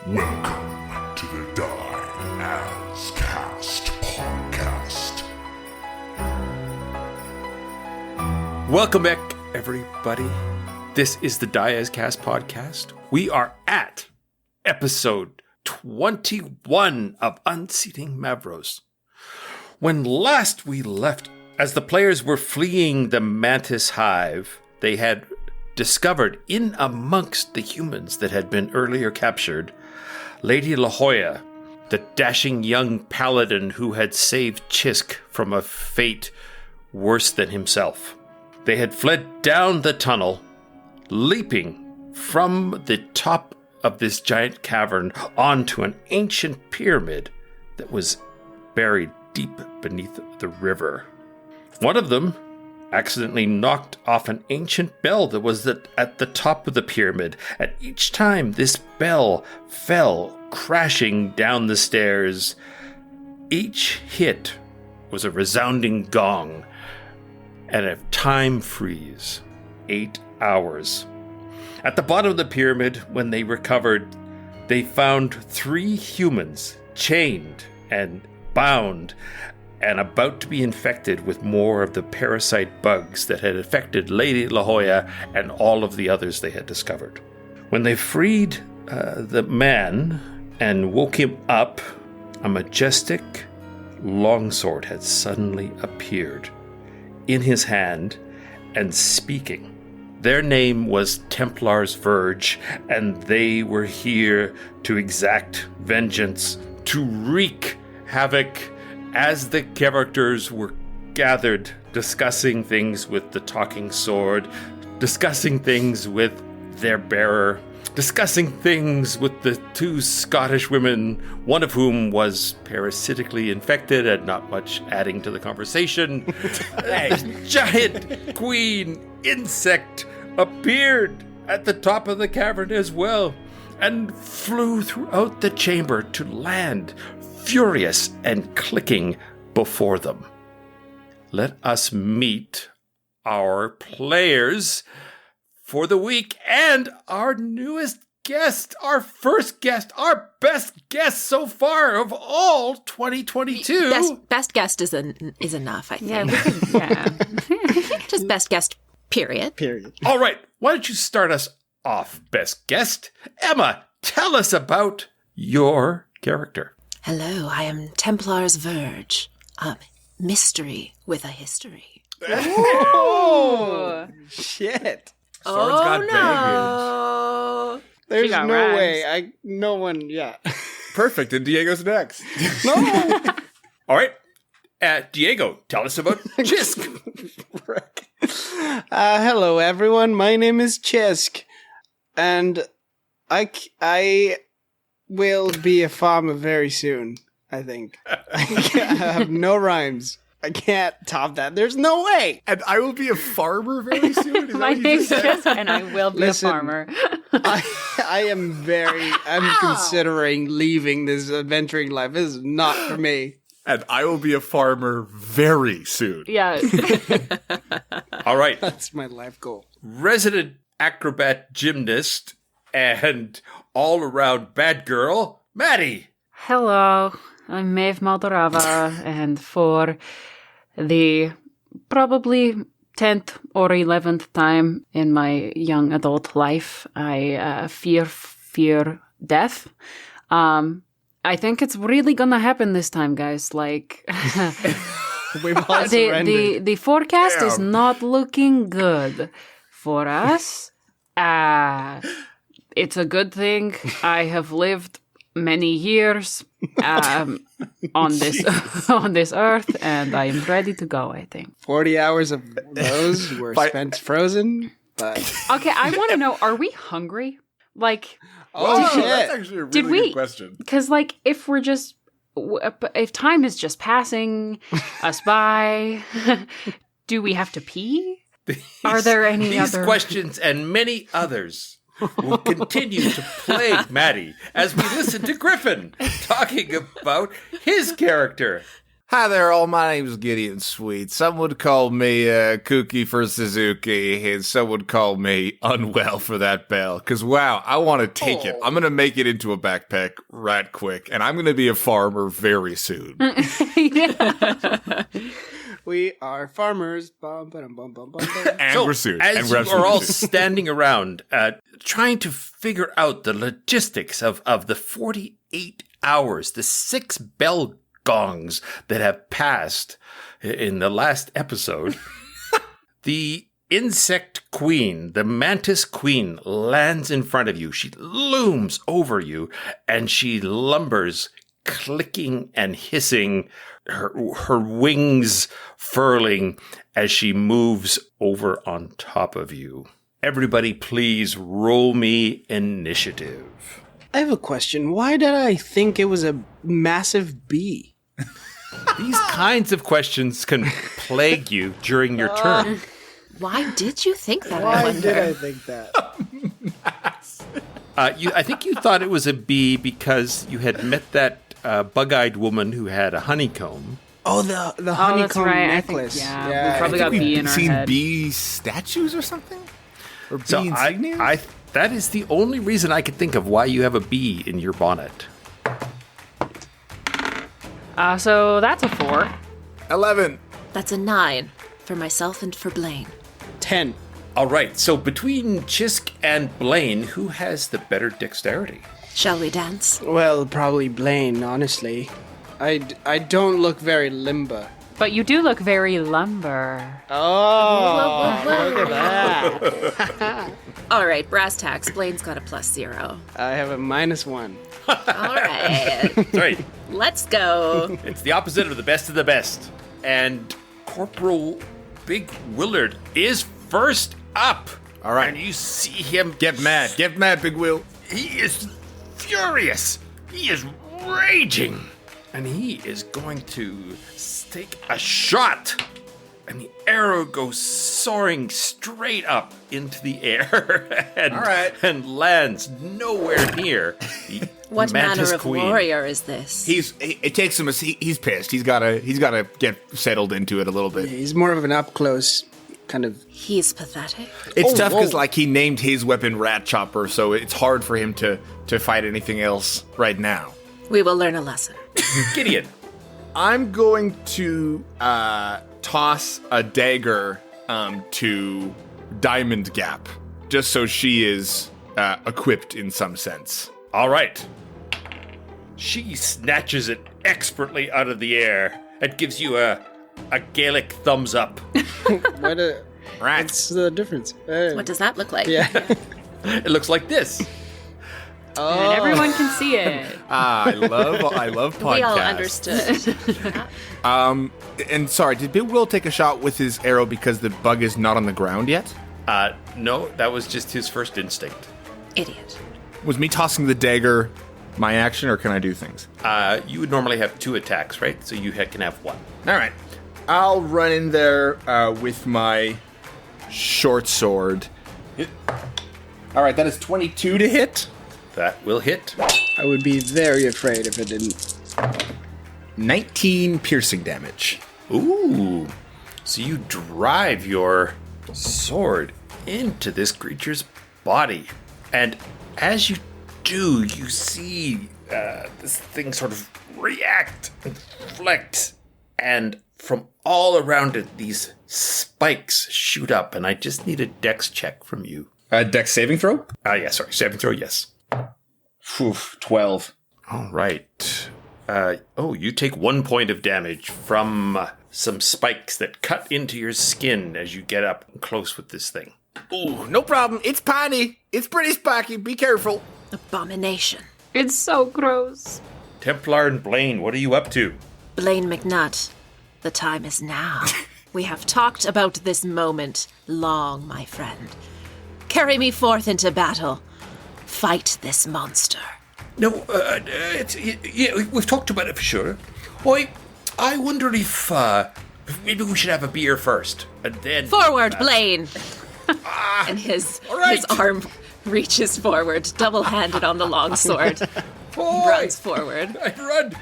Welcome to the Die As Cast podcast. Welcome back, everybody. This is the Die As Cast podcast. We are at episode 21 of Unseating Mavros. When last we left, as the players were fleeing the Mantis Hive, they had discovered in amongst the humans that had been earlier captured, Lady La Jolla, the dashing young paladin who had saved Xisk from a fate worse than himself. They had fled down the tunnel, leaping from the top of this giant cavern onto an ancient pyramid that was buried deep beneath the river. One of them accidentally knocked off an ancient bell that was at the top of the pyramid, and each time this bell fell crashing down the stairs, each hit was a resounding gong and a time freeze, 8 hours. At the bottom of the pyramid, when they recovered, they found 3 humans chained and bound and about to be infected with more of the parasite bugs that had affected Lady La Jolla and all of the others they had discovered. When they freed the man and woke him up, a majestic longsword had suddenly appeared in his hand and speaking. Their name was Templar's Verge, and they were here to exact vengeance, to wreak havoc as the characters were gathered, discussing things with the talking sword, discussing things with their bearer, discussing things with the 2 Scottish women, one of whom was parasitically infected and not much adding to the conversation. A giant queen insect appeared at the top of the cavern as well and flew throughout the chamber to land furious and clicking before them. Let us meet our players for the week and our newest guest, our first guest, our best guest so far of all 2022. Best guest is enough, I think. Yeah, we could, Just best guest, period. All right, why don't you start us off, best guest? Emma, tell us about your character. Hello, I am Templar's Verge, a mystery with a history. Oh, Shit. Sword's got no! There's got no rhymes. way. No one, yeah. Perfect, and Diego's next. No. All right, Diego, tell us about Xisk. Hello, everyone. My name is Xisk, and I will be a farmer very soon, I think. I have no rhymes. I can't top that. There's no way. And I will be a farmer very soon. Is that my what you name's just said? Jessica, and I will be Listen. a farmer. I'm considering leaving this adventuring life. This is not for me. And I will be a farmer very soon. Yeah. All right, That's my life goal. resident acrobat gymnast and all-around bad girl, Maddie. Hello, I'm Maeve Maldorava, and for the probably 10th or 11th time in my young adult life, I fear death. I think it's really gonna happen this time, guys. Like, We've all surrendered. the forecast is Damn. not looking good for us. It's a good thing I have lived many years on this earth, and I am ready to go, I think. 40 hours of those were By- spent frozen, but... Okay, I want to know, are we hungry? Like, Oh, shit. That's actually a Did really we- good question. because, like, if time is just passing us by, do we have to pee? Are there any These other... questions and many others will continue to plague Maddie as we listen to Griffin talking about his character. Hi there, all. My name's Gideon Sweets. Some would call me Kooky for Suzuki, and some would call me Unwell for that bell. Because, wow, I want to take it. I'm going to make it into a backpack right quick, and I'm going to be a farmer very soon. We are farmers. Bum, bum, bum, bum, bum, bum. And So, we're soon. as and you we're are absolutely all soon. standing around trying to figure out the logistics of the 48 hours, the 6 bell gongs that have passed in the last episode, the insect queen, the mantis queen, lands in front of you. She looms over you, and she lumbers, clicking and hissing, her wings furling as she moves over on top of you. Everybody, please roll me initiative. I have a question. Why did I think it was a massive bee? These kinds of questions can plague you during your turn. Why did you think that? I Why wonder? did I think that? I think you thought it was a bee because you had met that bug-eyed woman who had a honeycomb. Oh, the Oh, that's honeycomb right. necklace. I think, we probably I got think bee we've in our seen head. bee statues or something? Or bee So insignias? that is the only reason I could think of why you have a bee in your bonnet. So that's a 4. 11. That's a 9 for myself and for Blaine. 10. All right, so between Xisk and Blaine, who has the better dexterity? Shall we dance? Well, probably Blaine, honestly. I don't look very limber. But you do look very lumber. Oh, look at that. All right, brass tacks. Blaine's got a +0. I have a -1. All right, That's right. let's go. It's the opposite of the best of the best. And Corporal Big Willard is first up. All right. And you see him Get mad, Big Will. He is furious. He is raging. And he is going to take a shot. And the arrow goes soaring straight up into the air and, All right. and lands nowhere near the What Mantis manner of Queen. warrior is this? It takes him. He's pissed. He's gotta get settled into it a little bit. He's more of an up close kind of. He's pathetic. It's Oh, tough because whoa. he named his weapon Rat Chopper, so it's hard for him to fight anything else right now. We will learn a lesson. Gideon. I'm going to toss a dagger to Diamond Gap, just so she is equipped in some sense. All right. She snatches it expertly out of the air and gives you a Gaelic thumbs up. What a. Right. What's the difference? What does that look like? Yeah. It looks like this. And everyone can see it. I love podcasts. We all understood. And sorry, did Big Will take a shot with his arrow because the bug is not on the ground yet? No, that was just his first instinct. Idiot. Was me tossing the dagger my action, or can I do things? You would normally have 2 attacks, right? So you can have 1. All right. I'll run in there with my short sword. All right, that is 22 to hit. That will hit. I would be very afraid if it didn't. 19 piercing damage. Ooh. So you drive your sword into this creature's body. And as you do, you see this thing sort of react and flex. And from all around it, these spikes shoot up. And I just need a dex check from you. Dex saving throw? Yeah, sorry. Saving throw, yes. 12. All right. You take 1 point of damage from some spikes that cut into your skin as you get up close with this thing. Ooh, no problem. It's piney. It's pretty spiky. Be careful. Abomination. It's so gross. Templar and Blaine, what are you up to? Blaine McNutt, the time is now. We have talked about this moment long, my friend. Carry me forth into battle. Fight this monster. No, we've talked about it for sure. I wonder if maybe we should have a beer first, and then Forward, Blaine! And his arm reaches forward, double-handed on the long sword. Runs forward. I run.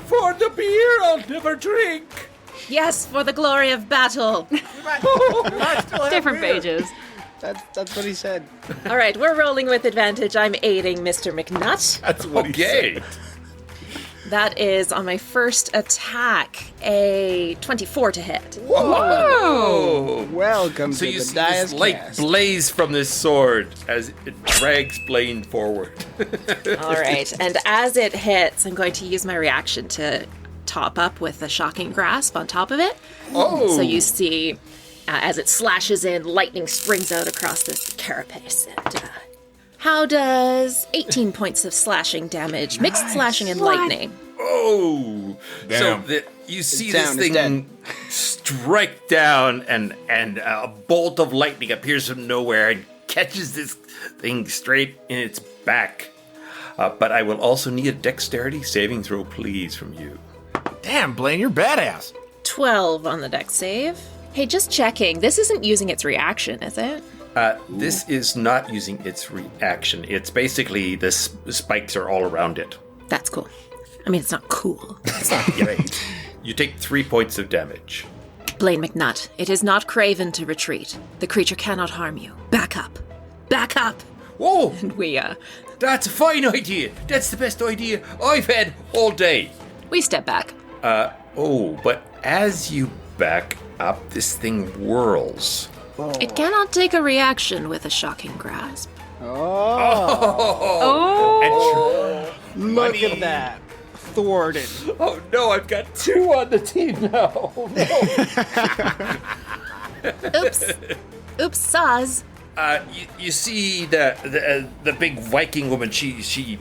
For the beer I'll never drink. Yes, for the glory of battle. Different pages. That's what he said. All right, we're rolling with advantage. I'm aiding Mr. McNutt. That's what he Okay. said. That is on my first attack, a 24 to hit. Whoa! Welcome So to you the see this Dias light cast. blaze from this sword as it drags Blaine forward. All right, and as it hits, I'm going to use my reaction to top up with a shocking grasp on top of it. Oh! So you see, as it slashes in, lightning springs out across this carapace. And how does 18 points of slashing damage, mixed slashing and lightning? Oh! Damn. So you see It's this down, it's thing strike down, and a bolt of lightning appears from nowhere and catches this thing straight in its back. But I will also need a dexterity saving throw, please, from you. Damn, Blaine, you're badass. 12 on the dex save. Hey, just checking. This isn't using its reaction, is it? This is not using its reaction. It's basically the spikes are all around it. That's cool. I mean, it's not cool. That's not great. You take 3 points of damage. Blaine McNutt, it is not craven to retreat. The creature cannot harm you. Back up. Back up! Whoa! And we That's a fine idea. That's the best idea I've had all day. step back. But as you back up, this thing whirls. It cannot take a reaction with a shocking grasp. Oh! Look at that. Thwarted. Oh no, I've got 2 on the team now. Oh, no. Oops. Oops, Saz. You see the big Viking woman. She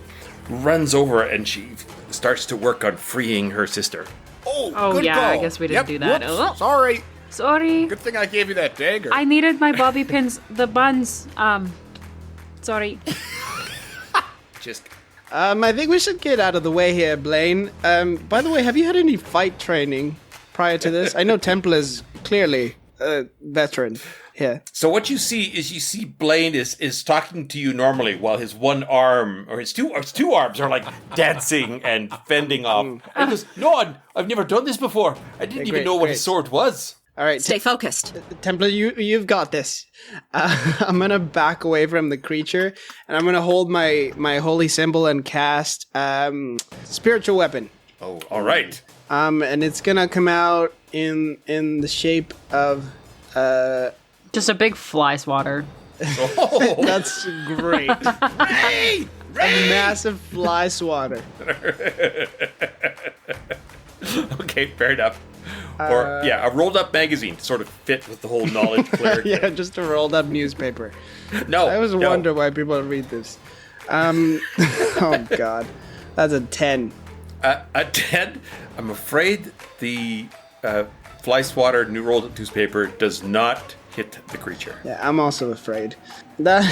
runs over and she starts to work on freeing her sister. Oh, good yeah, call. I guess we didn't do that. Whoops, Oh. sorry. Sorry. Good thing I gave you that dagger. I needed my bobby pins, the buns. Sorry. Just I think we should get out of the way here, Blaine. By the way, have you had any fight training prior to this? I know Templar is clearly a veteran here. so what you see Blaine is talking to you normally while his one arm or his two arms are like dancing and fending off. And he goes, "No, I've never done this before. I didn't even great, know what great. his sword was." All right, Stay focused. Templar, you've got this. I'm gonna back away from the creature, and I'm gonna hold my holy symbol and cast spiritual weapon. Oh, all right. And it's gonna come out in the shape of Just a big fly swatter. Oh, that's great. hey! A massive fly swatter. Okay, fair enough. Or a rolled up magazine to sort of fit with the whole knowledge cleric. Yeah, just a rolled up newspaper. No, I always no. wonder why people read this. Oh god, that's a 10. A 10. I'm afraid the fly swatter new rolled up newspaper does not hit the creature. Yeah, I'm also afraid. That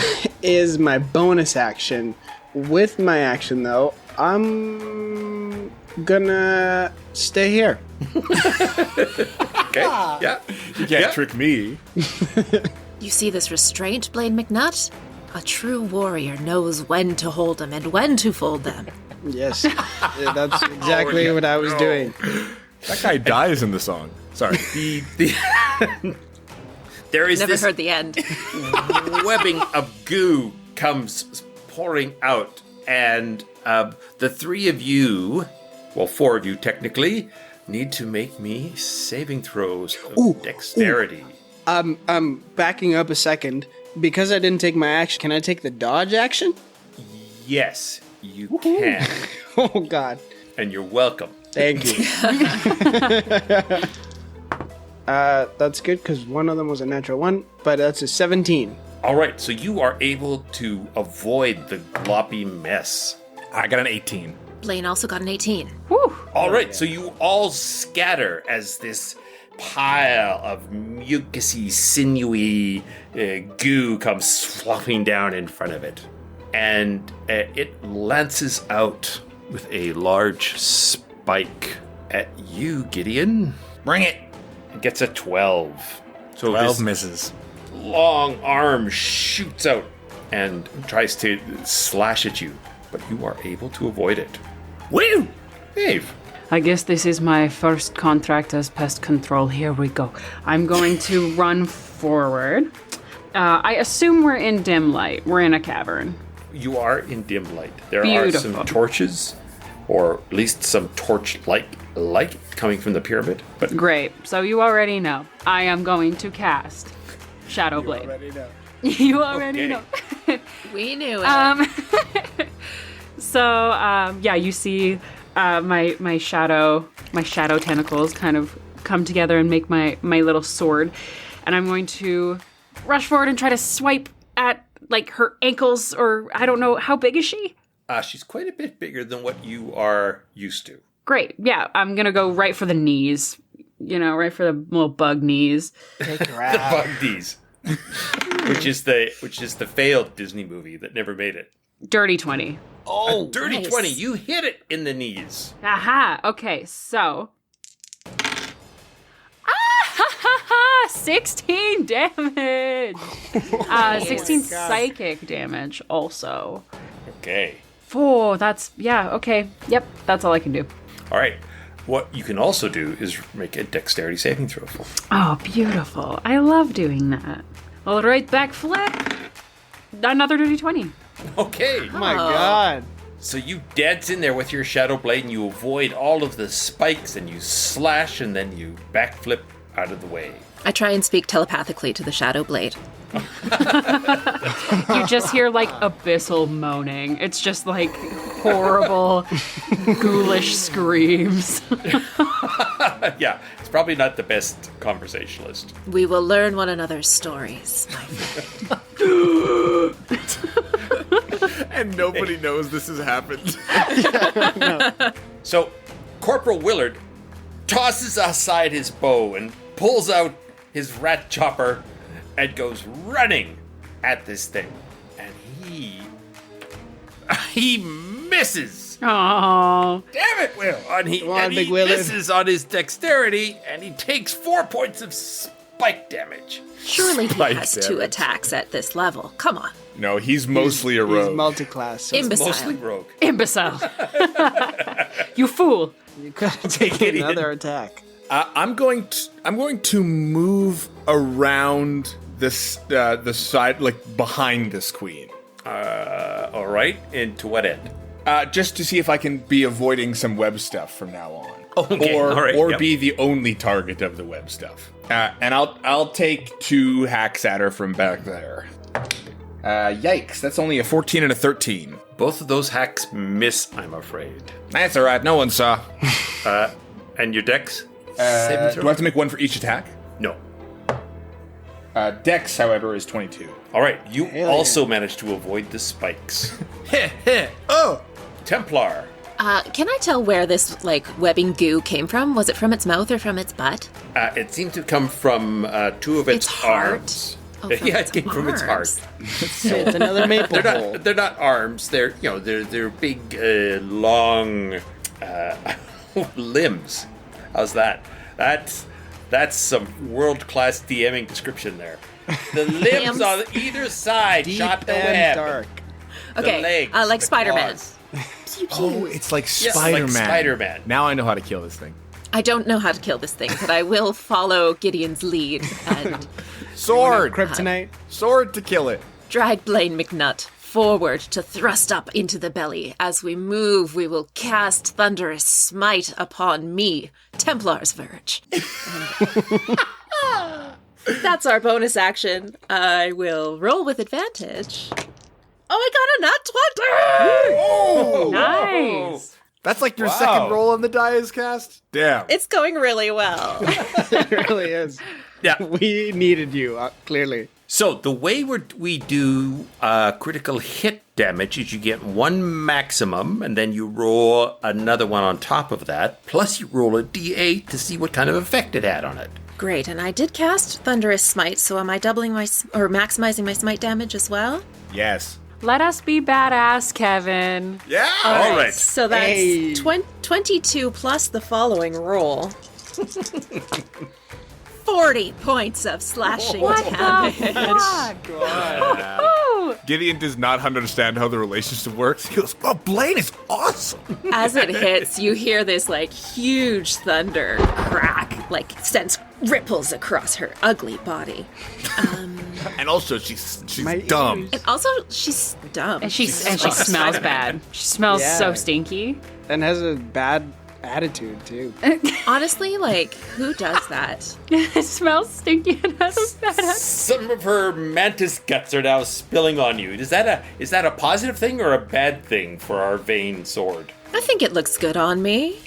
is my bonus action. With my action, though, I'm gonna stay here. Okay. Yeah. You can't trick me. You see this restraint, Blaine McNutt? A true warrior knows when to hold them and when to fold them. Yes, yeah, that's exactly what I was doing. That guy dies in the song. Sorry. There is Never this heard the end. webbing of goo comes pouring out, and the 3 of you, well, 4 of you technically, need to make me saving throws of dexterity. Backing up a second. Because I didn't take my action, can I take the dodge action? Yes, you can, Oh god. and you're welcome. Thank you. That's good because one of them was a natural 1, but that's a 17. All right, so you are able to avoid the gloppy mess. I got an 18. Blaine also got an 18. Whew. All right, so you all scatter as this pile of mucousy, sinewy goo comes sloughing down in front of it. And it lances out with a large spike at you, Gideon. Bring it. It gets a 12. So 12 this misses. long arm shoots out and tries to slash at you, but you are able to avoid it. Woo! Maeve. I guess this is my first contract as pest control. Here we go. I'm going to run forward. I assume we're in dim light. We're in a cavern. You are in dim light. There Beautiful. are some torches, or at least some torch-like light coming from the pyramid. But Great. So you already know. I am going to cast Shadow Blade. You already know. We knew it. You see my shadow tentacles kind of come together and make my little sword. And I'm going to rush forward and try to swipe at, like, her ankles, or I don't know. How big is she? she's quite a bit bigger than what you are used to. Great. Yeah, I'm going to go right for the knees. You know, right for the little bug knees. Take her The out. Bug D's. which is the failed Disney movie that never made it. Dirty 20. Oh, dirty nice. 20. You hit it in the knees. Aha. Okay, so. 16 damage. 16 psychic damage also. Okay. That's, yeah, okay. Yep, that's all I can do. All right. What you can also do is make a dexterity saving throw for. Oh, beautiful. I love doing that. All right, backflip. Another dirty 20. Okay. Oh my god. So you dance in there with your shadow blade and you avoid all of the spikes and you slash and then you backflip out of the way. I try and speak telepathically to the Shadow Blade. You just hear, like, abyssal moaning. It's just, like, horrible, ghoulish screams. Yeah, it's probably not the best conversationalist. We will learn one another's stories, my friend. And nobody knows this has happened. So Corporal Willard tosses aside his bow and pulls out his rat chopper and goes running at this thing. And he misses. Oh, Damn it, Will! And he Big Willard. misses on his dexterity, and he takes 4 points of spike damage. Surely he Spike has 2 damage. attacks at this level. Come on. No, he's mostly a He's rogue. multi-class. So Imbecile. Mostly rogue. imbecile. You fool. you could take another attack. I'm going to move around this the side, like behind this queen, All right, and to what end? just to see if I can be avoiding some web stuff from now on. Okay, or all right, or yep. be the only target of the web stuff. And I'll take 2 hacks at her from back there. Yikes! That's only a 14 and a 13. Both of those hacks miss, I'm afraid. That's all right. No one saw. And your dex? Do I have to make one for each attack? No. Dex, however, is 22. All right, you Hell also managed to avoid the spikes. Oh! Templar. Can I tell where this, like, webbing goo came from? Was it from its mouth or from its butt? It seemed to come from 2 of its, Its heart? arms. Oh, from Yeah, its it came from its heart. arms. It's another maple bowl. They're not arms. They're they're big, long limbs. How's that? That's some world-class DMing description there. The limbs Limbs. on either side Deep shot the and web. dark. The Okay, legs, like the Spider-Man. claws. Oh, it's like Yes, Spider-Man. like Spider-Man. Now I know how to kill this thing. I don't know how to kill this thing, but I will follow Gideon's lead and Sword! Kryptonite. Sword to kill it. drag Blaine McNutt forward to thrust up into the belly. As we move, we will cast Thunderous Smite upon me, Templar's Verge. That's our bonus action. I will roll with advantage. Oh, I got a nat 20! Nice. That's like your Wow. second roll on the Dias cast? Damn. It's going really well. It really is. Yeah. We needed you, clearly. So the way we do critical hit damage is you get 1 maximum, and then you roll another one on top of that. Plus, you roll a d8 to see what kind of effect it had on it. Great, and I did cast Thunderous Smite, so am I doubling or maximizing my smite damage as well? Yes. Let us be badass, Kevin. Yeah! All right. So that's Hey. 22 plus the following roll. 40 points of slashing What damage. the fuck? Woo-hoo! Gideon does not understand how the relationship works. He goes, "Oh, Blaine is awesome." As it hits, you hear this like huge thunder crack, like sends ripples across her ugly body. And also, she's My dumb. ears. And also, she's dumb. And she smells bad. She smells Yeah. so stinky. And has a bad attitude, too. Honestly, like, who does that? It smells stinky and has a bad. Some of her mantis guts are now spilling on you. Is that a positive thing or a bad thing for our vain sword? I think it looks good on me.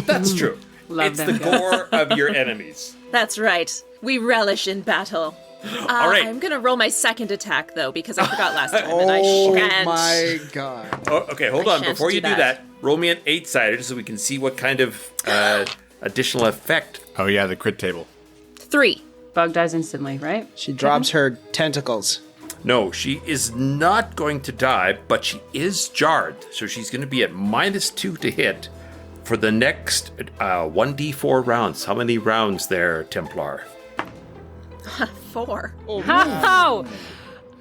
That's true. Love It's them the guts. gore of your enemies. That's right. We relish in battle. All right. I'm gonna roll my second attack though because I forgot last time and I Oh shan't. my god. Oh, okay, hold I on. shan't Before do you do that. that, roll me an 8-sided so we can see what kind of additional effect. Oh yeah, the crit table. 3. Bug dies instantly, right? She drops her tentacles. No, she is not going to die, but she is jarred. So she's going to be at -2 to hit for the next 1d4 rounds. How many rounds there, Templar? 4. Ow!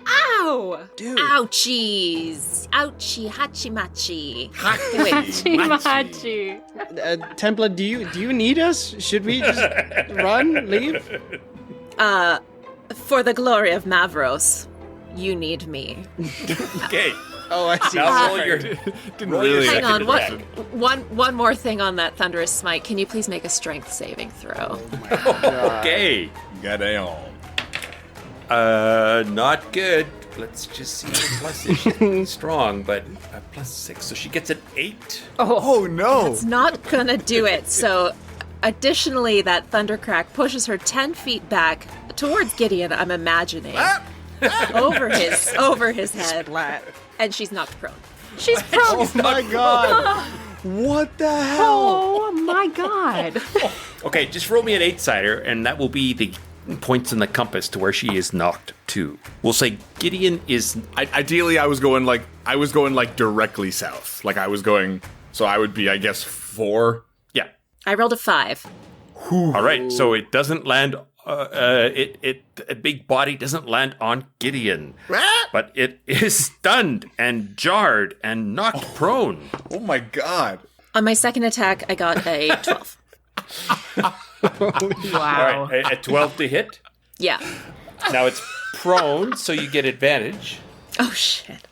Ow! Dude. Ouchies! Ouchie, hachi machi. Wait, Chimachi. Templar, do you need us? Should we just run? Leave? for the glory of Mavros, you need me. Okay, Oh, I see. now roll your... Didn't Roll your really. Hang on, second what? attack. One more thing on that thunderous smite. Can you please make a strength saving throw? Okay. Goddamn. Not good. Let's just see the plus is. She's strong, but +6. So she gets an 8. Oh no. It's not gonna do it. So, additionally, that thundercrack pushes her 10 feet back towards Gideon. I'm imagining over his head, Splat. and she's knocked prone. She's prone. Oh my god. What the hell? Oh my god. Okay, just roll me an 8-sider, and that will be the points in the compass to where she is knocked to. We'll say Gideon is... Ideally, I was going like directly south. Like I was going, so I would be, I guess, 4. Yeah. I rolled a 5. All right, so it doesn't land... a big body doesn't land on Gideon, but it is stunned and jarred and knocked prone. Oh my god. On my second attack, I got a 12. All Wow. right, a 12 to hit. Yeah. Now it's prone, so you get advantage. Oh shit.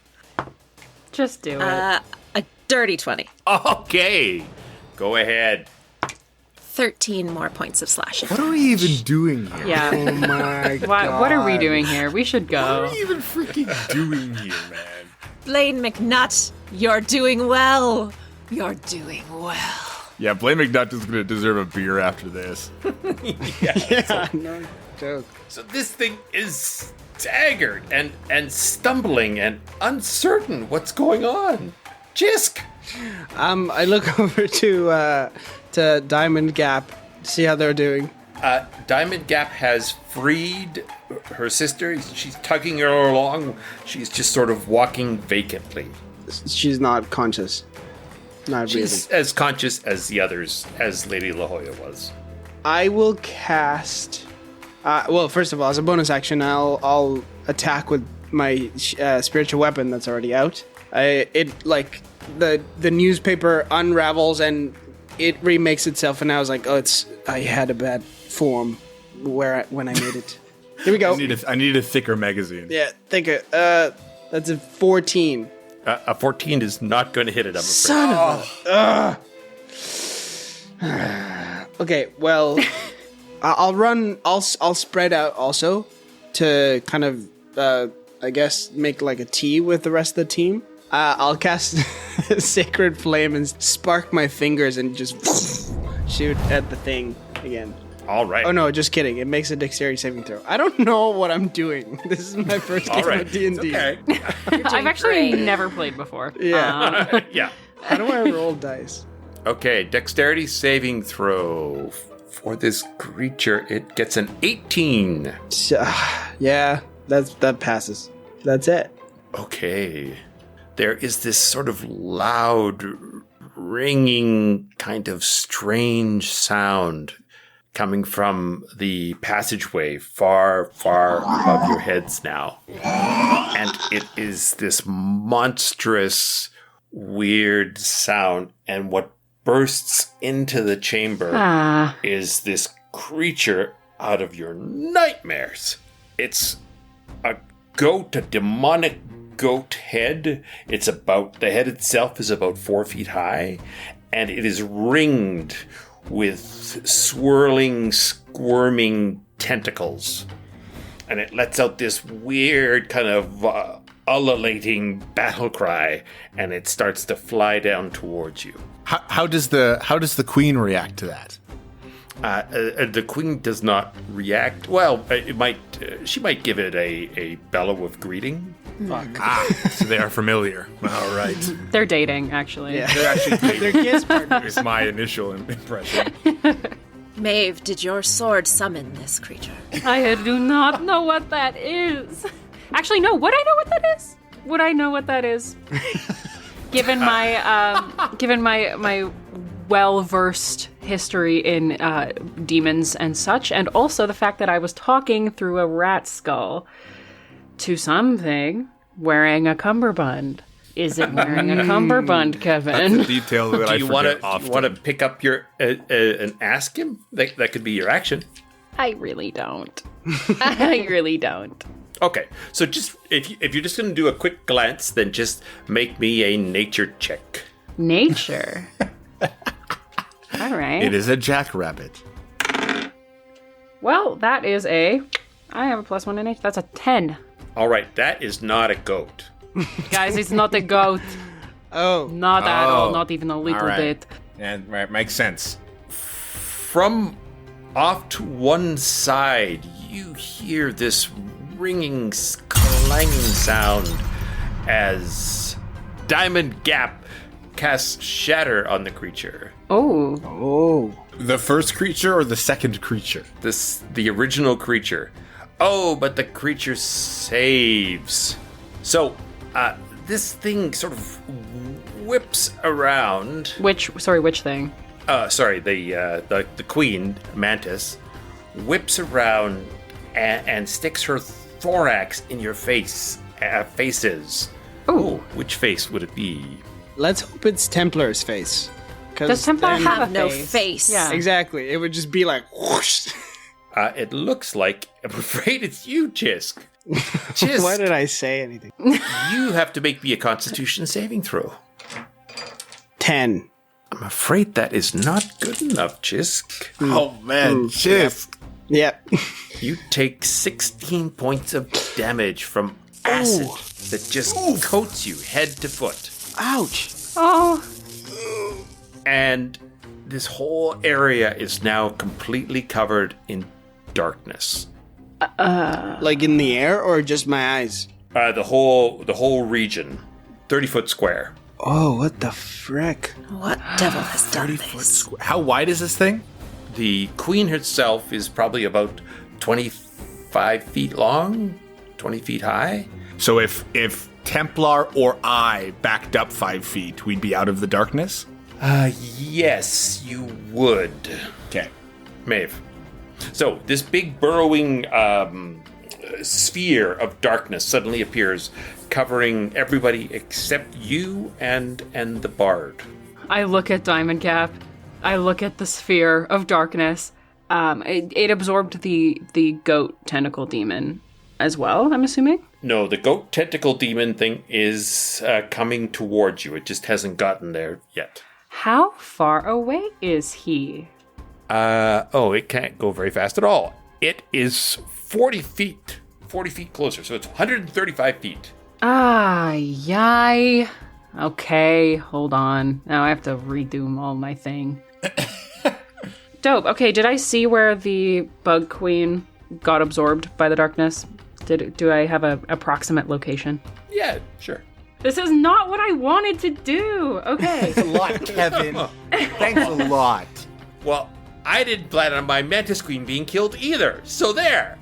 Just do it. A dirty 20. Okay, go ahead. 13 more points of slashing. What are we even doing here? Yeah. Oh my god. What are we doing here? We should What are go. we even freaking doing here, man? Blaine McNutt, you're doing well. You're doing well. Yeah, Blaine McNutt is gonna deserve a beer after this. Yeah, no joke. So this thing is staggered and stumbling and uncertain what's going on. Xisk! I look over to Diamond Gap, see how they're doing. Diamond Gap has freed her sister. She's tugging her along. She's just sort of walking vacantly. She's not conscious. Not She's breathing. as conscious as the others, as Lady La Jolla was. I will cast. Well, first of all, as a bonus action, I'll attack with my spiritual weapon that's already out. The newspaper unravels and it remakes itself, and I was like, I had a bad form when I made it. Here we go. I need a thicker magazine. Yeah, think it. That's a 14. A 14 is not going to hit it, I'm afraid. Son of a. Okay, well, I'll run. I'll spread out also to kind of, I guess, make like a T with the rest of the team. I'll cast Sacred Flame and spark my fingers and just shoot at the thing again. All right. Oh no, just kidding. It makes a dexterity saving throw. I don't know what I'm doing. This is my first game All right. of D&D. Okay. I've actually great. never played before. Yeah. Yeah. How do I roll dice? Okay, dexterity saving throw. For this creature, it gets an 18. Yeah, that passes. That's it. Okay. There is this sort of loud, ringing, kind of strange sound coming from the passageway far, far above your heads now. And it is this monstrous, weird sound. And what bursts into the chamber is this creature out of your nightmares. It's a goat, a demonic goat head. The head itself is about 4 feet high, and it is ringed with swirling, squirming tentacles. And it lets out this weird kind of ululating battle cry, and it starts to fly down towards you. How does the queen react to that? The queen does not react. Well, she might give it a bellow of greeting. So they are familiar. All right. They're dating, actually. Yeah. They're actually They're kiss partners. is my initial impression. Maeve, did your sword summon this creature? I do not know what that is. Actually, no. Would I know what that is? Would I know what that is? Given my well-versed history in demons and such, and also the fact that I was talking through a rat skull to something wearing a cummerbund. Is it wearing a cummerbund, Kevin? That's a detail that I forget often. Do you want to pick up your and ask him? That could be your action. I really don't. I really don't. Okay, so just if you're just going to do a quick glance, then just make me a nature check. Nature. All right. It is a jackrabbit. Well, that is I have a +1 in nature. That's a 10. All right, that is not a goat. Guys, it's not a goat. Oh. Not at all. Not even a little bit. And right, makes sense. From off to one side, you hear this ringing, clanging sound as Diamond Gap casts Shatter on the creature. Oh. The first creature or the second creature? The original creature. Oh, but the creature saves. So, this thing sort of whips around. Which thing? The queen, Mantis, whips around and sticks her thorax in your faces. Ooh. Which face would it be? Let's hope it's Templar's face. Does Templar then- have a no face? face. Yeah. Exactly. It would just be like whoosh. It looks like, I'm afraid it's you, Xisk. Xisk, Why did I say anything? you have to make me a Constitution saving throw. 10. I'm afraid that is not good enough, Xisk. Oh, man. Xisk. Yep. You take 16 points of damage from acid that just coats you head to foot. Ouch. Oh. And this whole area is now completely covered in darkness. Like in the air or just my eyes? The whole region, 30-foot square. Oh, what the frick? What devil has done this? How wide is this thing? The queen herself is probably about 25 feet long, 20 feet high. So if Templar or I backed up 5 feet, we'd be out of the darkness? Yes, you would. Okay. Maeve. So this big burrowing sphere of darkness suddenly appears, covering everybody except you and the bard. I look at Diamond Gap. I look at the sphere of darkness. It absorbed the goat tentacle demon as well, I'm assuming? No, the goat tentacle demon thing is coming towards you. It just hasn't gotten there yet. How far away is he? It can't go very fast at all. It is 40 feet closer, so it's 135 feet. Yay. Okay, hold on. Now I have to redo all my thing. Dope. Okay, did I see where the bug queen got absorbed by the darkness? Do I have an approximate location? Yeah, sure. This is not what I wanted to do. Okay. A lot, Kevin. Thanks a lot. Well, I didn't plan on my mantis queen being killed either, so there.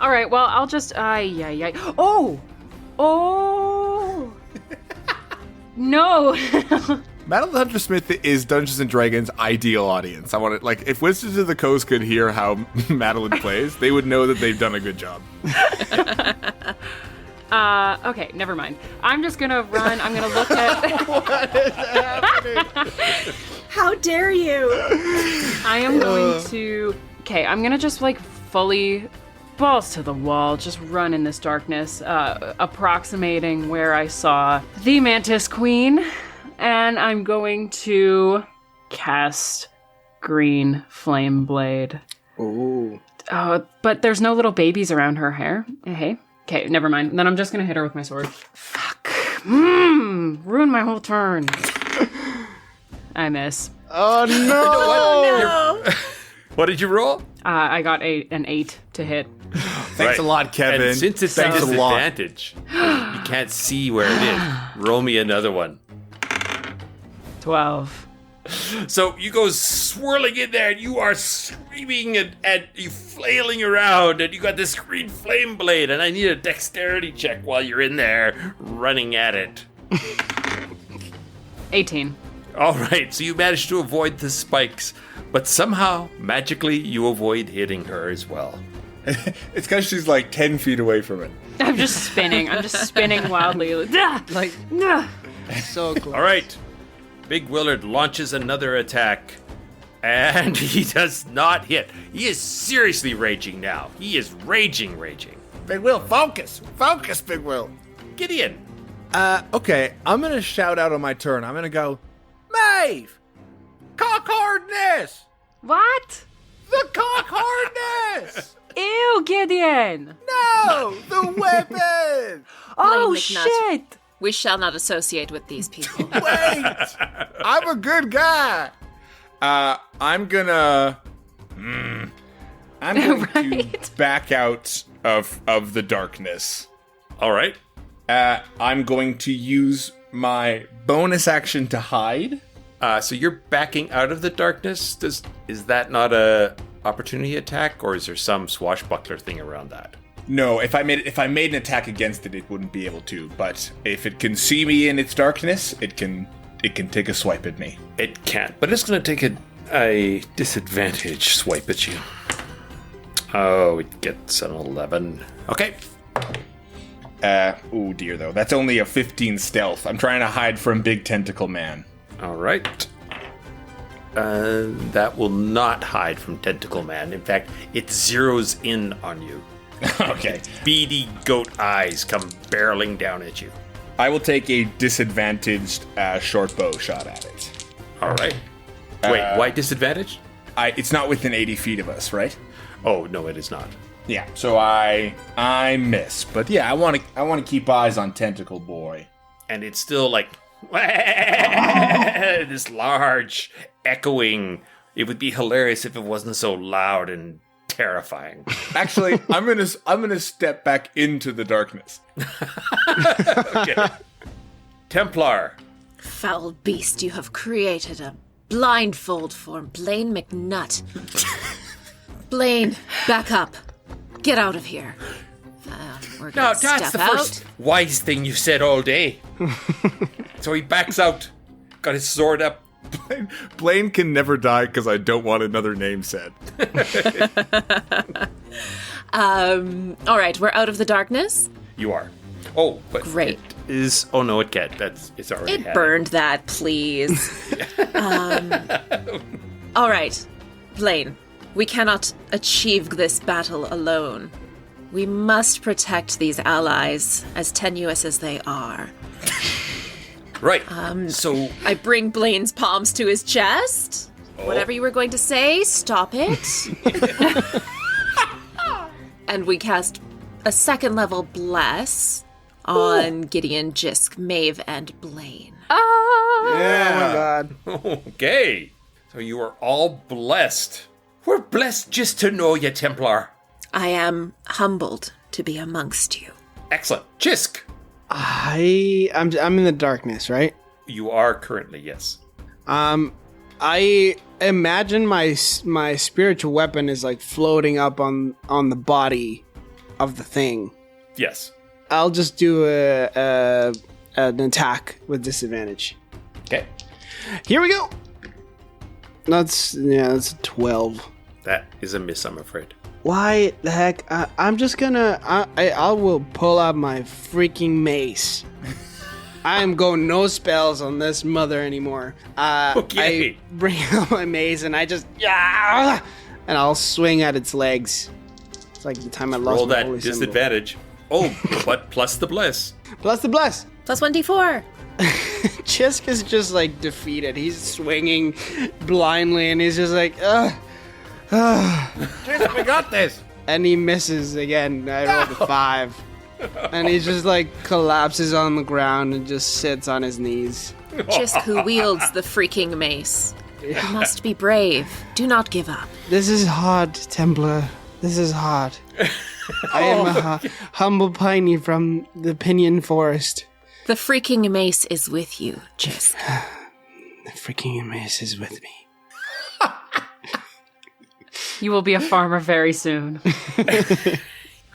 All right, well, I'll just... Oh! No. Madeline Hunter Smith is Dungeons and Dragons' ideal audience. I want it like if Wizards of the Coast could hear how Madeline plays, they would know that they've done a good job. Okay, never mind. I'm just gonna run. I'm gonna look at. What is happening? How dare you? I am going to. Okay, I'm gonna just like fully balls to the wall, just run in this darkness, approximating where I saw the Mantis Queen, and I'm going to cast Green Flame Blade. Ooh. But there's no little babies around her hair. Hey. Okay, never mind. Then I'm just gonna hit her with my sword. Fuck. Ruin my whole turn. I miss. Oh no! No. What did you roll? I got an 8 to hit. Thanks a lot, Kevin. And since it's a Thanks a lot. disadvantage, you can't see where it is. Roll me another one. 12. So you go swirling in there, and you are screaming and you flailing around, and you got this green flame blade, and I need a dexterity check while you're in there running at it. 18. All right, so you managed to avoid the spikes, but somehow, magically, you avoid hitting her as well. It's because she's like 10 feet away from it. I'm just spinning. Wildly. Like, so close. All right, Big Willard launches another attack, and he does not hit. He is seriously raging now. He is raging. Big Will, focus! Focus, Big Will! Gideon. Okay, I'm gonna shout out on my turn. I'm gonna go, Maeve! Cock hardness! What? The cock hardness! Ew, Gideon! No! The weapon! Oh, McNutt. shit! We shall not associate with these people. Wait! I'm a good guy! I'm gonna to back out of the darkness. All right. I'm going to use my bonus action to hide. So you're backing out of the darkness. Is that not a opportunity attack, or is there some swashbuckler thing around that? No, if I made an attack against it, it wouldn't be able to. But if it can see me in its darkness, it can take a swipe at me. It can't, but it's going to take a disadvantage swipe at you. Oh, it gets an 11. Okay. Oh dear, though. That's only a 15 stealth. I'm trying to hide from Big Tentacle Man. All right. That will not hide from Tentacle Man. In fact, it zeroes in on you. Okay. Beady goat eyes come barreling down at you. I will take a disadvantaged short bow shot at it. All right. Wait, why disadvantage? It's not within 80 feet of us, right? Oh, no, it is not. Yeah. So I miss, but yeah, I want to keep eyes on Tentacle Boy. And it's still like this large, echoing. It would be hilarious if it wasn't so loud and terrifying. Actually, I'm gonna step back into the darkness. Okay. Templar. Foul beast, you have created a blindfold for Blaine McNutt. Blaine, back up. Get out of here. We're No, gonna that's step the out. first wise thing you've said all day. So he backs out, got his sword up. Blaine can never die because I don't want another name said. All right, we're out of the darkness. You are. Oh, but Great. it is. Oh no, it can't. It's already. It had burned that, please. All right, Blaine, we cannot achieve this battle alone. We must protect these allies, as tenuous as they are. Right. So I bring Blaine's palms to his chest. Whatever you were going to say, stop it. And we cast a second level bless on Gideon, Xisk, Maeve, and Blaine. Oh my god. okay. So you are all blessed. We're blessed just to know you, Templar. I am humbled to be amongst you. Excellent. Xisk. I'm in the darkness, right? You are currently, yes. I imagine my spiritual weapon is like floating up on the body of the thing. Yes. I'll just do a an attack with disadvantage. Okay. Here we go. That's a 12. That is a miss, I'm afraid. Why the heck? I'm just gonna. I will pull out my freaking mace. I am going no spells on this mother anymore. Okay. I bring out my mace and I just and I'll swing at its legs. It's like the time I lost Roll my that holy symbol. disadvantage. Oh, but plus the bless. Plus the bless. Plus 1d4. Xisk is just like defeated. He's swinging blindly and he's just like, Xisk, we got this. and he misses again. I rolled a 5. And he just like collapses on the ground and just sits on his knees. Xisk, who wields the freaking mace. You must be brave. Do not give up. This is hard, Templar. This is hard. I am a humble piney from the Pinion Forest. The freaking mace is with you, Xisk. The freaking mace is with me. You will be a farmer very soon.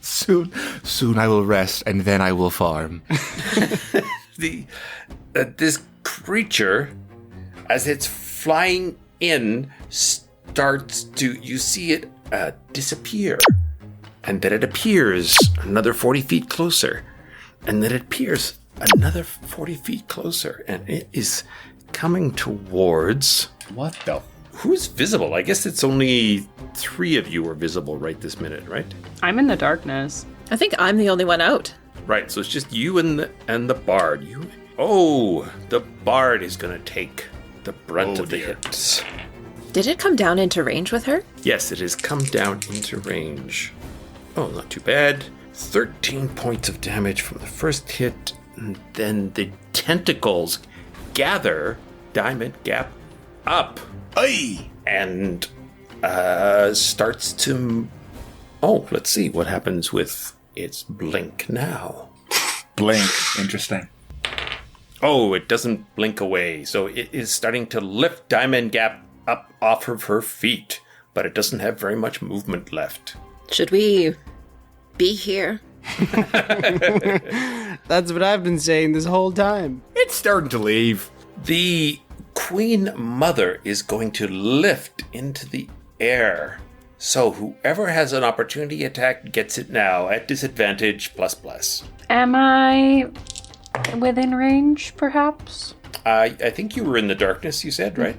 Soon I will rest, and then I will farm. This creature, as it's flying in, starts to, you see it disappear. And then it appears another 40 feet closer. And then it appears another 40 feet closer. And it is coming towards... What the? Who's visible? I guess it's only 3 of you are visible right this minute, right? I'm in the darkness. I think I'm the only one out. Right, so it's just you and the bard. The bard is going to take the brunt of the hits. Did it come down into range with her? Yes, it has come down into range. Oh, not too bad. 13 points of damage from the first hit, and then the tentacles gather Diamond Gap up. Aye. And starts to... Oh, let's see what happens with its blink now. Blink. Interesting. Oh, it doesn't blink away. So it is starting to lift Diamond Gap up off of her feet, but it doesn't have very much movement left. Should we be here? That's what I've been saying this whole time. It's starting to leave. The Queen Mother is going to lift into the air. So whoever has an opportunity attack gets it now at disadvantage plus. Am I within range, perhaps? I think you were in the darkness, you said, right?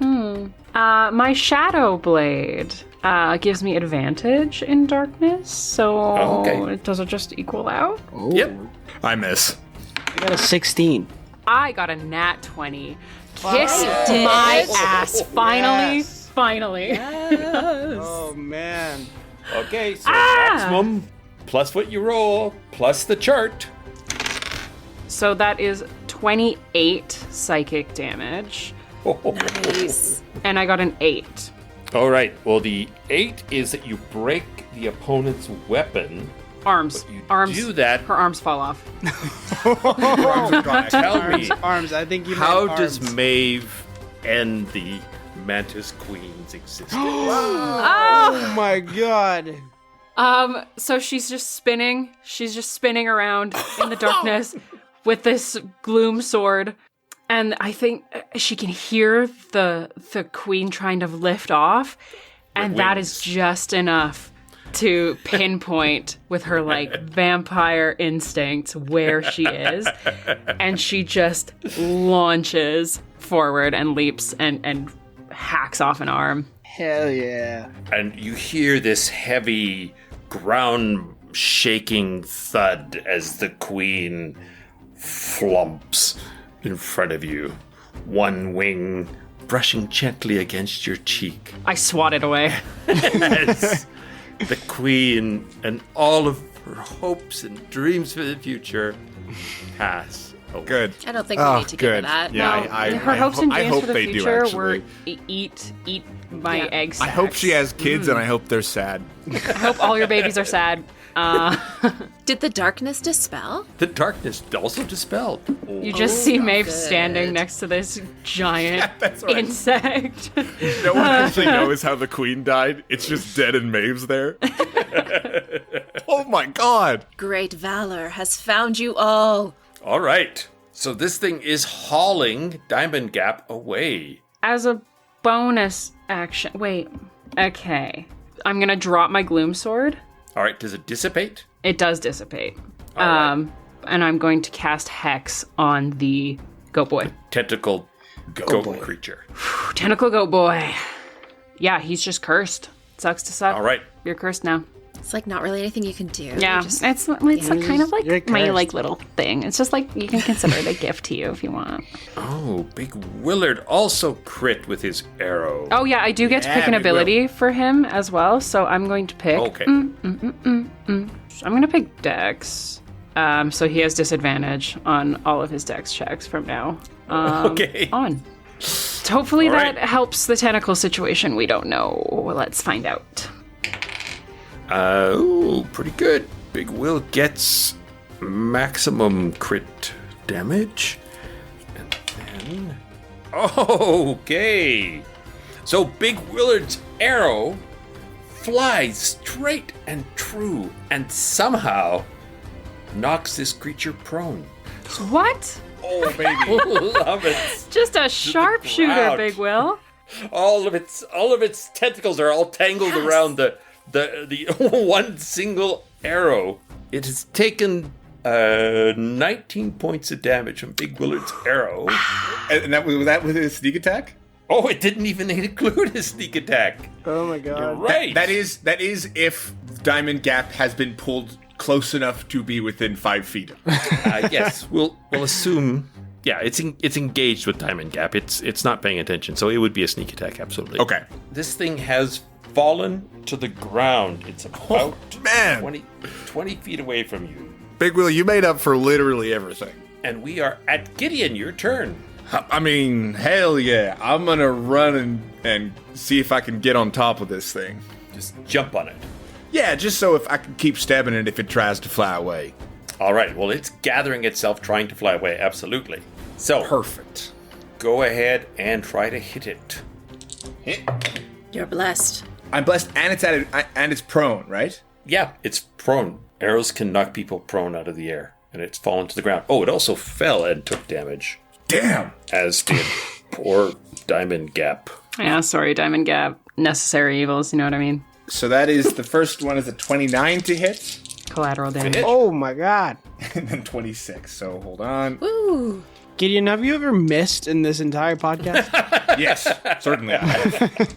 My Shadow Blade gives me advantage in darkness, so okay. Does it just equal out? Yep. I miss. I got a 16. I got a nat 20. Kiss my ass. Finally. Oh, man. Okay, so maximum plus what you roll, plus the chart. So that is 28 psychic damage. Nice. And I got an 8. All right, well, the 8 is that you break the opponent's weapon. Arms. You Arms. do that. Her arms fall off. Tell me, Arms. I think you meant how arms. does Maeve end the Mantis Queen's existence? Oh, my God. So she's just spinning. She's just spinning around in the darkness with this gloom sword. And I think she can hear the queen trying to lift off. And that is just enough to pinpoint with her like vampire instincts where she is. And she just launches forward and leaps and hacks off an arm. Hell yeah. And you hear this heavy ground shaking thud as the queen flumps in front of you, one wing brushing gently against your cheek. I swat it away. As the queen and all of her hopes and dreams for the future pass away. Good. I don't think we need to give her that. Yeah, No. Her hopes and I dreams hope for the they do, future were actually. eat my egg I hope sacs. she has kids, and I hope they're sad. I hope all your babies are sad. Did the darkness dispel? The darkness also dispelled. You just see Maeve good. standing next to this giant That's right. insect. No one actually knows how the queen died. It's just dead and Maeve's there. Oh my God. Great valor has found you all. All right. So this thing is hauling Diamond Gap away. As a bonus action... Wait. Okay. I'm going to drop my Gloom Sword. All right, does it dissipate? It does dissipate. All right. And I'm going to cast Hex on the Goat Boy. Tentacle goat creature. Tentacle Goat Boy. Yeah, he's just cursed. Sucks to suck. All right. You're cursed now. It's like not really anything you can do. Yeah, Just- it's kind of like you're my cursed. like little thing. It's just like you can consider it a gift to you if you want. Oh, Big Willard also crit with his arrow. Oh yeah, I do get to pick an Big ability for him as well. So I'm going to pick. Okay. I'm going to pick Dex. So he has disadvantage on all of his Dex checks from now Okay. on. So hopefully All that right. helps the tentacle situation. We don't know. Let's find out. Pretty good. Big Will gets maximum crit damage. And then... Okay. So Big Willard's arrow flies straight and true and somehow knocks this creature prone. What? Oh, baby. Love it. Just a sharpshooter, ground. Big Will. All of its tentacles are all tangled around the one single arrow. It has taken 19 points of damage from Big Willard's arrow. And that was that with his sneak attack? Oh, it didn't even include his sneak attack. Oh my god. You're right. That is if Diamond Gap has been pulled close enough to be within 5 feet. Yes, we'll assume. Yeah, it's engaged with Diamond Gap. It's not paying attention, so it would be a sneak attack. Absolutely. Okay. This thing has fallen to the ground. It's about 20 feet away from you. Big Will, you made up for literally everything. And we are at Gideon. Your turn. I mean, hell yeah. I'm gonna run and see if I can get on top of this thing. Just jump on it. Yeah, just so if I can keep stabbing it if it tries to fly away. All right. Well, it's gathering itself, trying to fly away. Absolutely. So Perfect. go ahead and try to hit it. Hit. You're blessed. I'm blessed, and it's prone, right? Yeah, it's prone. Arrows can knock people prone out of the air, and it's fallen to the ground. Oh, it also fell and took damage, Damn. as did poor Diamond Gap. Yeah, sorry, Diamond Gap. Necessary evils, you know what I mean? So that is the first one is a 29 to hit, Collateral damage. Oh my god. and then 26. So hold on. Ooh. Gideon, have you ever missed in this entire podcast? Yes, certainly. I have.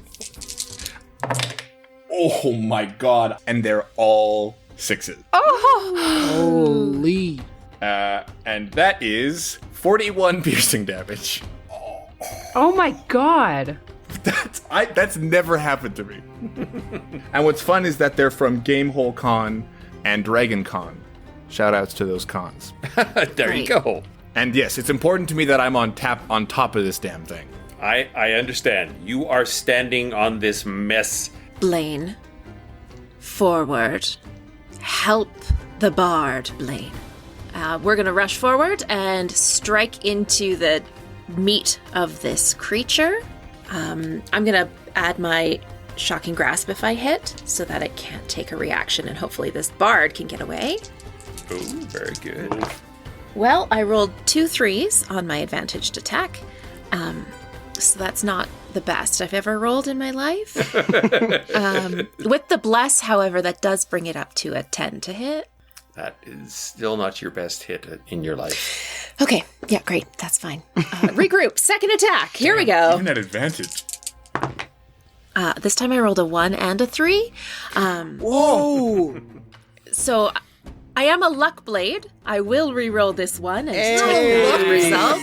Oh my god. And they're all 6s. Holy. And that is 41 piercing damage. Oh my god. That's never happened to me. And what's fun is that they're from Gamehole Con and Dragon Con. Shout outs to those cons. There you go. And yes, it's important to me that I'm on top of this damn thing. I understand. You are standing on this mess. Blaine. Forward. Help the bard, Blaine. We're going to rush forward and strike into the meat of this creature. I'm going to add my Shocking Grasp if I hit, so that it can't take a reaction, and hopefully this bard can get away. Oh, very good. Well, I rolled 2 3s on my advantaged attack, so that's not the best I've ever rolled in my life. With the bless, however, that does bring it up to a 10 to hit. That is still not your best hit in your life. Okay, yeah, great, that's fine. Regroup, second attack, here we go. Even at advantage. This time I rolled a 1 and a 3. Whoa. So I am a luck blade. I will re-roll this one and take the result.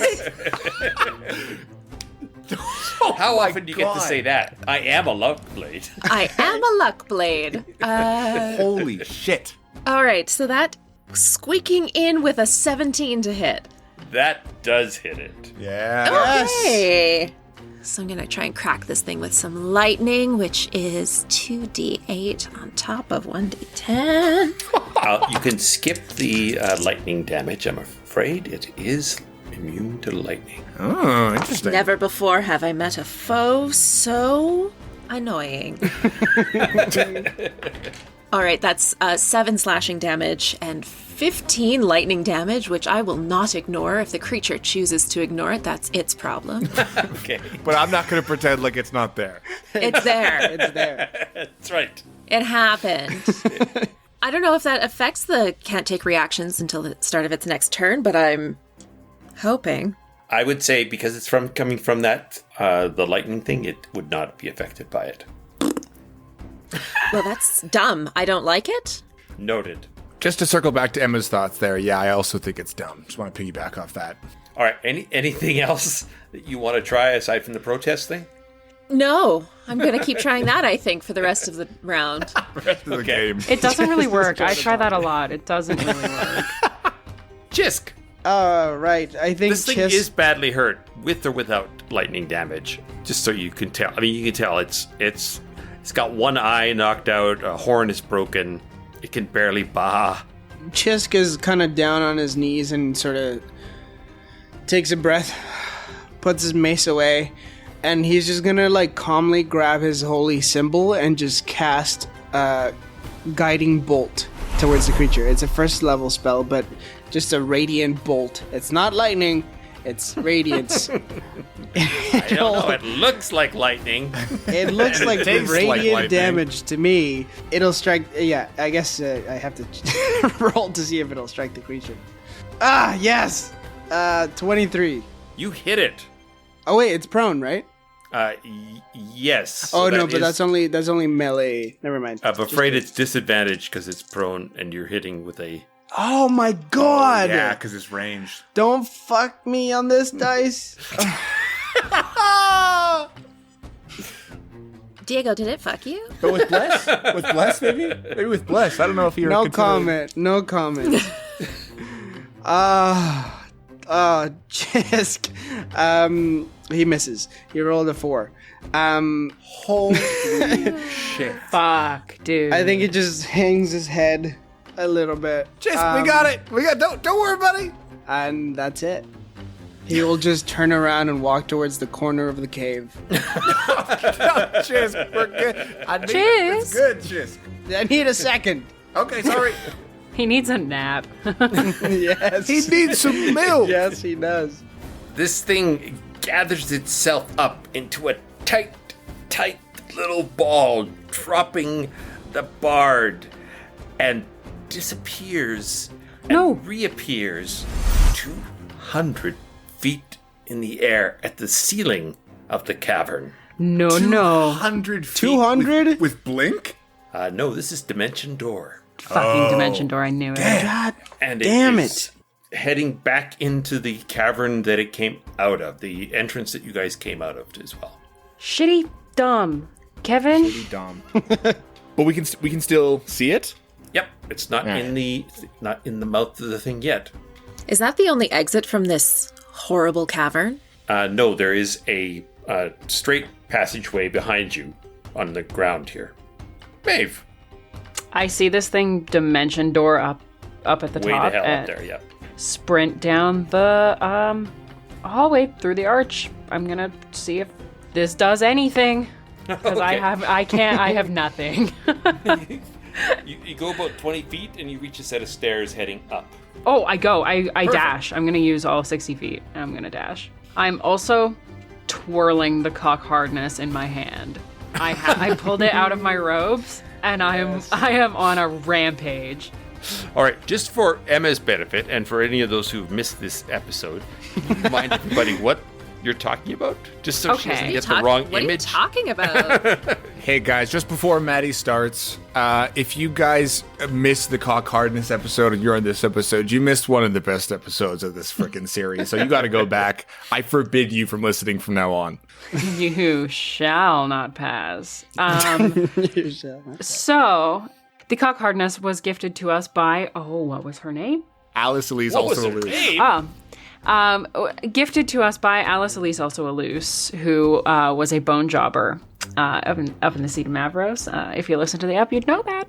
How often do you get to say that? I am a luck blade. I am a luck blade. Holy shit. All right, so that squeaking in with a 17 to hit. That does hit it. Yeah. Okay. So I'm going to try and crack this thing with some lightning, which is 2d8 on top of 1d10. You can skip the lightning damage, I'm afraid. It is immune to lightning. Oh, interesting. Never before have I met a foe so annoying. All right, that's 7 slashing damage and 15 lightning damage, which I will not ignore. If the creature chooses to ignore it, that's its problem. Okay. But I'm not going to pretend like it's not there. It's there. It's there. That's right. It happened. I don't know if that affects the can't take reactions until the start of its next turn, but I'm hoping. I would say because it's coming from that, the lightning thing, it would not be affected by it. Well, that's dumb. I don't like it. Noted. Just to circle back to Emma's thoughts there, yeah, I also think it's dumb. Just want to piggyback off that. All right. Anything else that you want to try aside from the protest thing? No, I'm going to keep trying that, I think, for the rest of the round. Rest of the game. It doesn't really work. I try that a lot. It doesn't really work. Xisk. Right. I think This thing is badly hurt, with or without lightning damage. Just so you can tell. I mean, you can tell it's got one eye knocked out, a horn is broken, it can barely baa. Xisk is kind of down on his knees and sort of takes a breath, puts his mace away, and he's just gonna like calmly grab his holy symbol and just cast a guiding bolt towards the creature. It's a first level spell, but just a radiant bolt. It's not lightning, it's radiance. I don't know, it looks like lightning. It looks like tastes like radiant lightning. damage to me. It'll strike. Yeah, I guess I have to roll to see if it'll strike the creature. Ah, yes. 23. You hit it. Oh wait, it's prone, right? Yes. Oh So no, that but is- that's only melee. Never mind. I'm afraid it's disadvantaged because it's prone and you're hitting with a... Oh my god! Yeah, because it's ranged. Don't fuck me on this dice. Diego, did it fuck you? But with Bless? With Bless, maybe? Maybe with Bless. I don't know if you're No considering- comment. No comment. Xisk. He misses. He rolled a 4. Holy shit. Fuck, dude. I think it just hangs his head a little bit. Just, we got it. Don't worry, buddy. And that's it. He will just turn around and walk towards the corner of the cave. Xisk, we're good. It's good, Xisk. I need a second. Okay, sorry. He needs a nap. Yes. He needs some milk. Yes, he does. This thing gathers itself up into a tight little ball, dropping the bard, and disappears No. and reappears 200 feet in the air at the ceiling of the cavern. No. 200 feet 200? with blink? No, this is Dimension Door. Fucking Dimension Door, I knew it. God And damn is heading back into the cavern that it came out of, the entrance that you guys came out of as well. Shitty dumb. Kevin? Dumb. But we can still see it? Yep, it's not in the mouth of the thing yet. Is that the only exit from this horrible cavern? No, there is a straight passageway behind you on the ground here. Maeve, I see this thing Dimension Door up at the way top. the hell up and there, yep. Sprint down the hallway through the arch. I'm gonna see if this does anything. Because I have nothing. You go about 20 feet and you reach a set of stairs heading up. Oh, I dash. I'm gonna use all 60 feet. And I'm gonna dash. I'm also twirling the cock hardness in my hand. I pulled it out of my robes, and I am on a rampage. All right, just for Emma's benefit and for any of those who've missed this episode, can you remind everybody what you're talking about? Just so she Okay. doesn't get the wrong What are you image. talking about? Hey guys, just before Maddie starts, if you guys missed the cock hardness episode and you're on this episode, you missed one of the best episodes of this freaking series. So you got to go back. I forbid you from listening from now on. You shall not pass. So, the cock hardness was gifted to us by, what was her name? Alice Elise What was also her loose. name? Gifted to us by Alice Elise, also a loose, who was a bone jobber up in the seat of Mavros. If you listen to the app, you'd know that.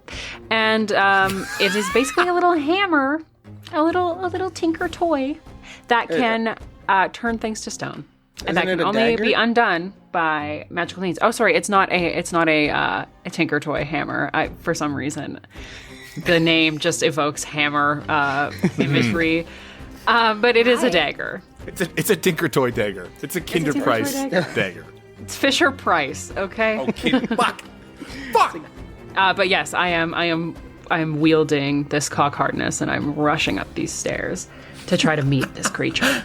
And it is basically a little hammer, a little tinker toy that can turn things to stone. And that Isn't can it a only dagger? be undone by magical means. Oh, sorry, it's not a Tinker Toy hammer. For some reason, the name just evokes hammer imagery. But it is a dagger. It's a Tinker Toy dagger. It's a Kinder Tinker Price Toy dagger. dagger. It's Fisher Price. Okay. Okay, fuck. But yes, I am wielding this cock hardness, and I'm rushing up these stairs to try to meet this creature.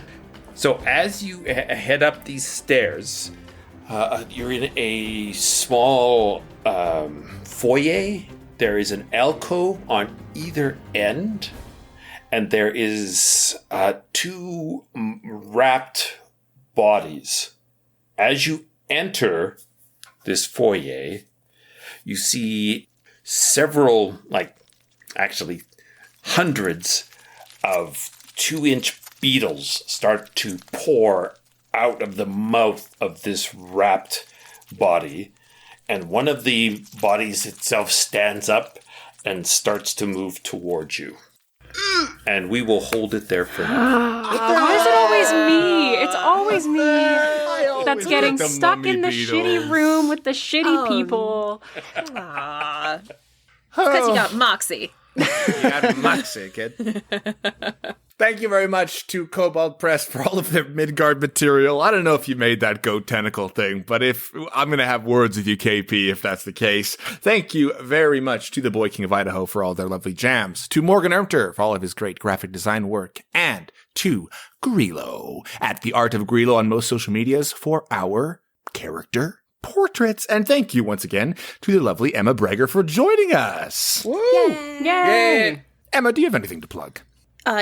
So as you head up these stairs, you're in a small foyer. There is an alcove on either end, and there is 2 wrapped bodies. As you enter this foyer, you see several, actually hundreds of 2-inch beetles start to pour out of the mouth of this wrapped body. And one of the bodies itself stands up and starts to move towards you. And we will hold it there for now. Why is it always me? It's always me that's getting the stuck mummy in the beetles. shitty room with the shitty people. Aw. Because you got Moxie. You got Moxie, kid. Thank you very much to Kobold Press for all of their Midgard material. I don't know if you made that goat tentacle thing, but if I'm going to have words with you, KP, if that's the case. Thank you very much to the Boy King of Idaho for all their lovely jams, to Morgan Ermter for all of his great graphic design work, and to Grilo at The Art of Grilo on most social medias for our character portraits. And thank you once again to the lovely Emma Breger for joining us. Woo! Yay! Emma, do you have anything to plug?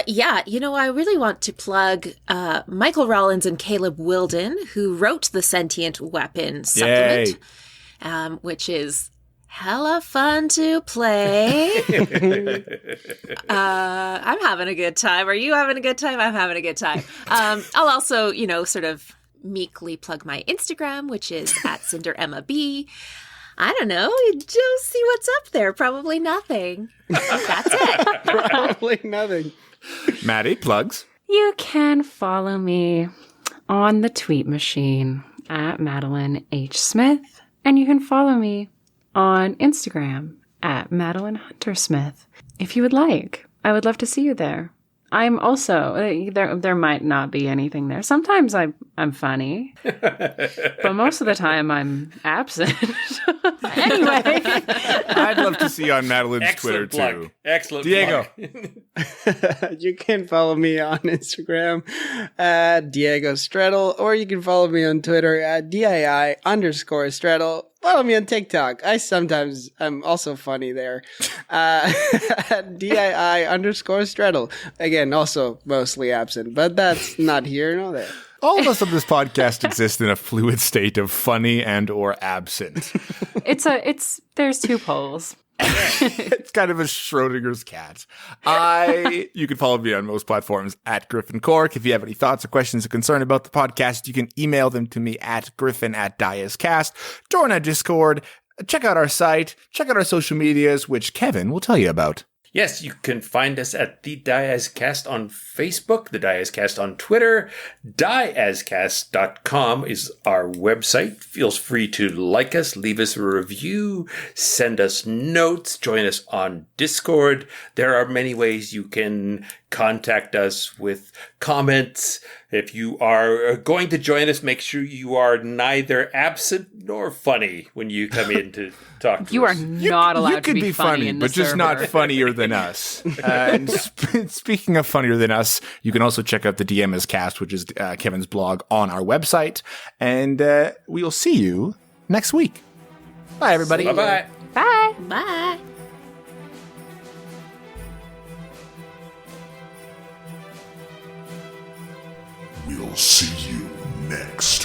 Yeah, I really want to plug Michael Rollins and Caleb Wilden, who wrote the Sentient Weapon supplement, which is hella fun to play. I'm having a good time. Are you having a good time? I'm having a good time. I'll also, sort of meekly plug my Instagram, which is at CinderEmmaB. I don't know. Just see what's up there. Probably nothing. That's it. Probably nothing. Maddie, plugs. You can follow me on the tweet machine at Madeline H. Smith, and you can follow me on Instagram at Madeline Hunter Smith. If you would like, I would love to see you there. I'm also, there might not be anything there. Sometimes I'm funny, but most of the time I'm absent. Anyway. I'd love to see you on Madeline's Excellent Twitter, plug. too. Excellent Diego. plug. You can follow me on Instagram at Diego Stredel, or you can follow me on Twitter at DII_Stredel. Follow me on TikTok. I'm also funny there. At DII_Stredel. Again, also mostly absent, but that's not here nor there. All of us on this podcast exist in a fluid state of funny and or absent. There's 2 poles. It's kind of a Schrodinger's cat. You can follow me on most platforms at Griffin Cork. If you have any thoughts or questions or concern about the podcast, you can email them to me at griffin@diascast. Join our Discord. Check out our site. Check out our social medias, which Kevin will tell you about. Yes, you can find us at The Diascast on Facebook, The Diascast on Twitter. Diascast.com is our website. Feel free to like us, leave us a review, send us notes, join us on Discord. There are many ways you can contact us with comments. If you are going to join us, make sure you are neither absent nor funny when you come in to talk to You us. are not allowed You could to be funny in the but just server. not funnier than us. And speaking of funnier than us, you can also check out the DMS Cast, which is Kevin's blog, on our website. And we will see you next week. Bye, everybody. Bye-bye. Bye. Bye. We'll see you next